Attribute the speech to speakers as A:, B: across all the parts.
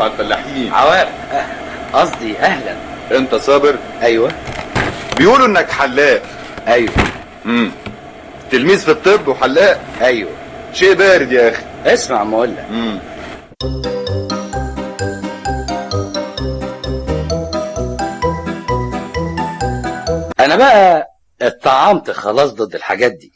A: على الفلاحين.
B: عوارف، قصدي اهلا.
A: انت صابر؟
B: ايوه.
A: بيقولوا انك حلاق.
B: ايوه.
A: تلميذ في الطب وحلاق؟
B: ايوه.
A: شيء بارد يا اخي.
B: اسمع ما اقول لك. انا بقى اتطعمت خلاص ضد الحاجات دي،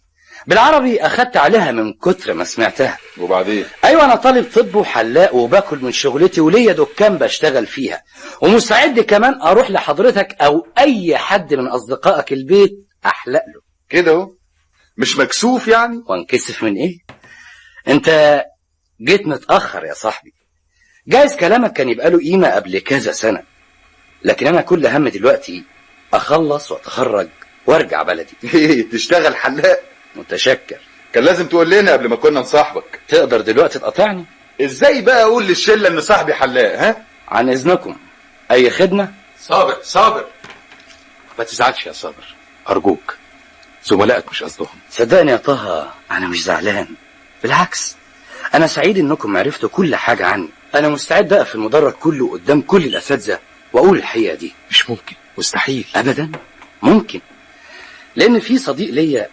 B: بالعربي اخدت عليها من كتر ما سمعتها.
A: وبعدين؟
B: ايوه، انا طالب طب وحلاق وباكل من شغلتي وليا دكان بشتغل فيها، ومستعد كمان اروح لحضرتك او اي حد من اصدقائك البيت احلق له
A: كده اهو. مش مكسوف يعني؟
B: وانكسف من ايه؟ انت جيت متاخر يا صاحبي. جايز كلامك كان يبقى له قيمه قبل كذا سنه، لكن انا كل هم دلوقتي اخلص واتخرج وارجع بلدي.
A: ايه، تشتغل حلاق؟
B: متشكر.
A: كان لازم تقول لنا قبل ما كنا نصاحبك.
B: تقدر دلوقتي تقاطعني؟
A: ازاي بقى اقول للشله ان صاحبي حلاق؟ ها؟
B: عن اذنكم، اي خدمه؟
A: صابر
C: ما تزعلش يا صابر ارجوك، زملائك مش قصدهم.
B: صدقني يا طه، انا مش زعلان، بالعكس انا سعيد انكم عرفتوا كل حاجه عني. انا مستعد اقف في المدرج كله قدام كل الاساتذه واقول الحقيقه دي.
C: مش ممكن، مستحيل.
B: ابدا ممكن، لان في صديق ليا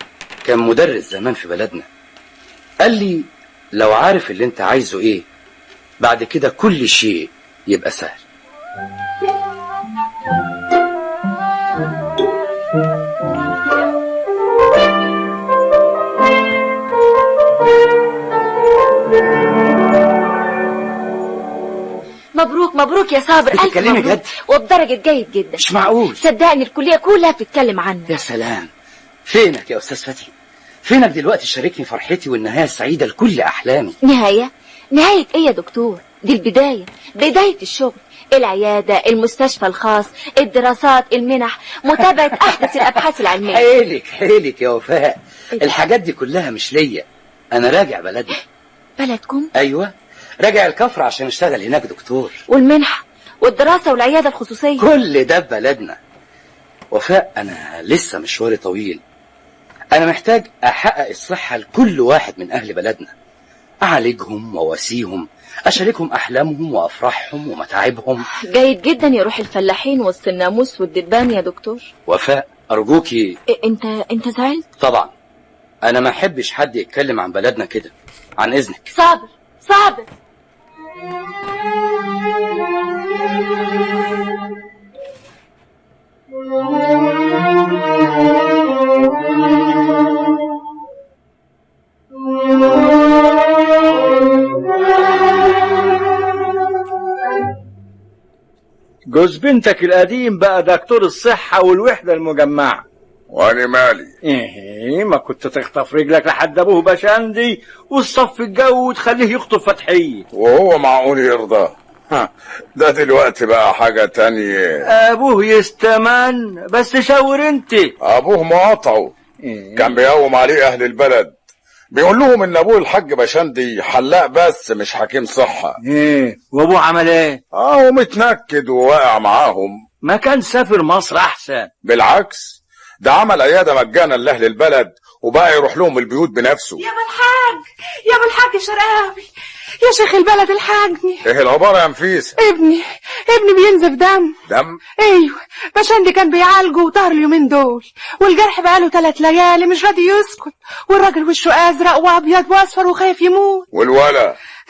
B: كان مدرس زمان في بلدنا، قال لي لو عارف اللي انت عايزه ايه بعد كده كل شيء يبقى سهل.
D: مبروك مبروك يا صابر، ألف
B: بتتكلمي
D: مبروك
B: جد؟
D: وبدرجة جيد جدا.
B: مش معقول.
D: صدقني الكلية كلها بتتكلم عنك.
B: يا سلام، فينك يا استاذ فتحي؟ فينك دلوقتي شاركني فرحتي والنهايه السعيده لكل احلامي؟
D: نهاية ايه يا دكتور؟ دي البداية، بداية الشغل، العيادة، المستشفى الخاص، الدراسات، المنح، متابعة احدث الابحاث العلمية.
B: حيلك يا وفاء، الحاجات دي كلها مش ليا، انا راجع بلدنا.
D: بلدكم؟
B: ايوه، راجع الكفر عشان اشتغل هناك دكتور.
D: والمنحة والدراسة والعيادة الخصوصية
B: كل ده ببلدنا. وفاء، انا لسه مشواري طويل، انا محتاج احقق الصحة لكل واحد من اهل بلدنا، اعالجهم وواسيهم، اشاركهم احلامهم وافراحهم ومتاعبهم.
D: جيد جدا يروح الفلاحين وسط الناموس والدبان يا دكتور.
B: وفاء ارجوكي.
D: انت زعلت؟
B: طبعا، انا ما احبش حد يتكلم عن بلدنا كده، عن اذنك.
D: صابر
E: جوز بنتك القديم بقى دكتور الصحة والوحدة المجمعة.
F: وانا مالي؟
E: ايه، ما كنت تخطف رجلك لحد ابوه بشندي وتصفي الجو وتخليه يخطف فتحية،
F: وهو معقول يرضى؟ ده دلوقتي بقى حاجة تانية.
E: ابوه يستمن، بس شاور انت.
F: ابوه مقاطعه. كان بيقوم عليه اهل البلد، بيقول لهم ان ابوه الحاج بشندي حلاق بس مش حكيم صحة.
E: وابوه عمل ايه؟
F: ومتنكد وواقع معاهم.
E: ما كان سافر مصر احسن.
F: بالعكس، ده عمل عيادة مجانا لأهل البلد وبقى يروح لهم البيوت بنفسه.
G: يا ابو الحاج شرقاوي، يا شيخ البلد الحاجني.
F: ايه العبارة يا نفيسة؟
G: ابني بينزف دم. ايوه، بشندي كان بيعالجه وطهر اليومين دول، والجرح بقاله 3 ليالي مش راضي يسكت، والراجل وشه ازرق وابيض واصفر وخايف يموت.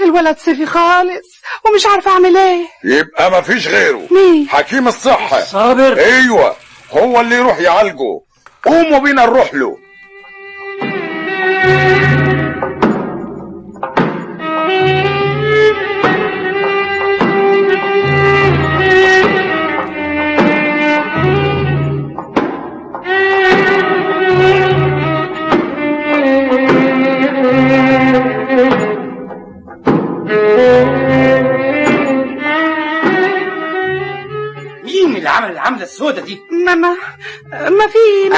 G: الولد صفي خالص ومش عارفه اعمل ايه.
F: يبقى مفيش غيره.
G: مين؟
F: حكيم الصحة.
E: صابر؟
F: ايوه، هو اللي يروح يعالجه. قوموا بينا نروح له.
B: مين اللي عمل العملة السوداء دي؟
G: ما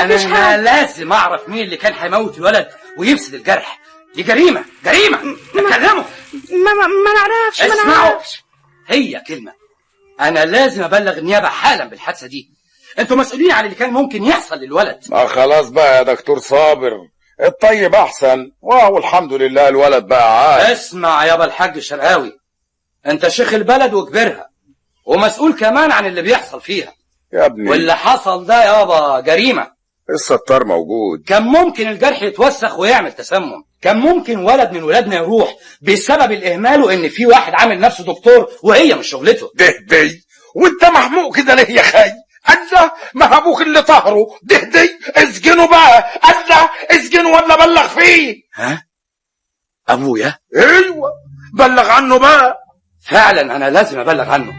G: فيش حاجة.
B: أنا لازم أعرف مين اللي كان هيموت الولد ويفسد الجرح. دي جريمة. اتكلموا.
G: ما نعرفش.
B: اسمعوا، هي كلمة. أنا لازم أبلغ النيابة حالا بالحادثة دي. أنتوا مسؤولين عن اللي كان ممكن يحصل للولد.
F: ما خلاص بقى يا دكتور صابر، الطيب أحسن، وهو الحمد لله الولد بقى عاد.
B: اسمع يابا الحاج شرقاوي، انت شيخ البلد وكبرها، ومسؤول كمان عن اللي بيحصل فيها.
F: يا ابني
B: واللي حصل ده يابا جريمة.
F: الستار موجود.
B: كان ممكن الجرح يتوسخ ويعمل تسمم، كان ممكن ولد من ولادنا يروح بسبب الإهمال، وإن في واحد عامل نفسه دكتور وهي مش شغلته.
F: دي وانت محموق كده ليه يا خي؟ الله، ما ابوك اللي طهره. دي اسجنه بقى. الله، اسجنه ولا بلغ فيه.
B: ها؟ أبويا؟
F: ايوه، بلغ عنه بقى.
B: فعلا أنا لازم أبلغ عنه،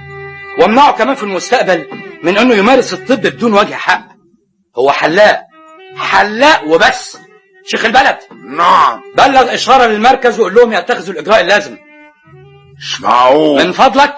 B: وامنعه كمان في المستقبل من إنه يمارس الطب بدون وجه حق. هو حلاق وبس. شيخ البلد،
F: نعم.
B: بلغ إشارة للمركز وقول لهم يتخذوا الإجراء اللازم.
F: مش معقول.
B: من فضلك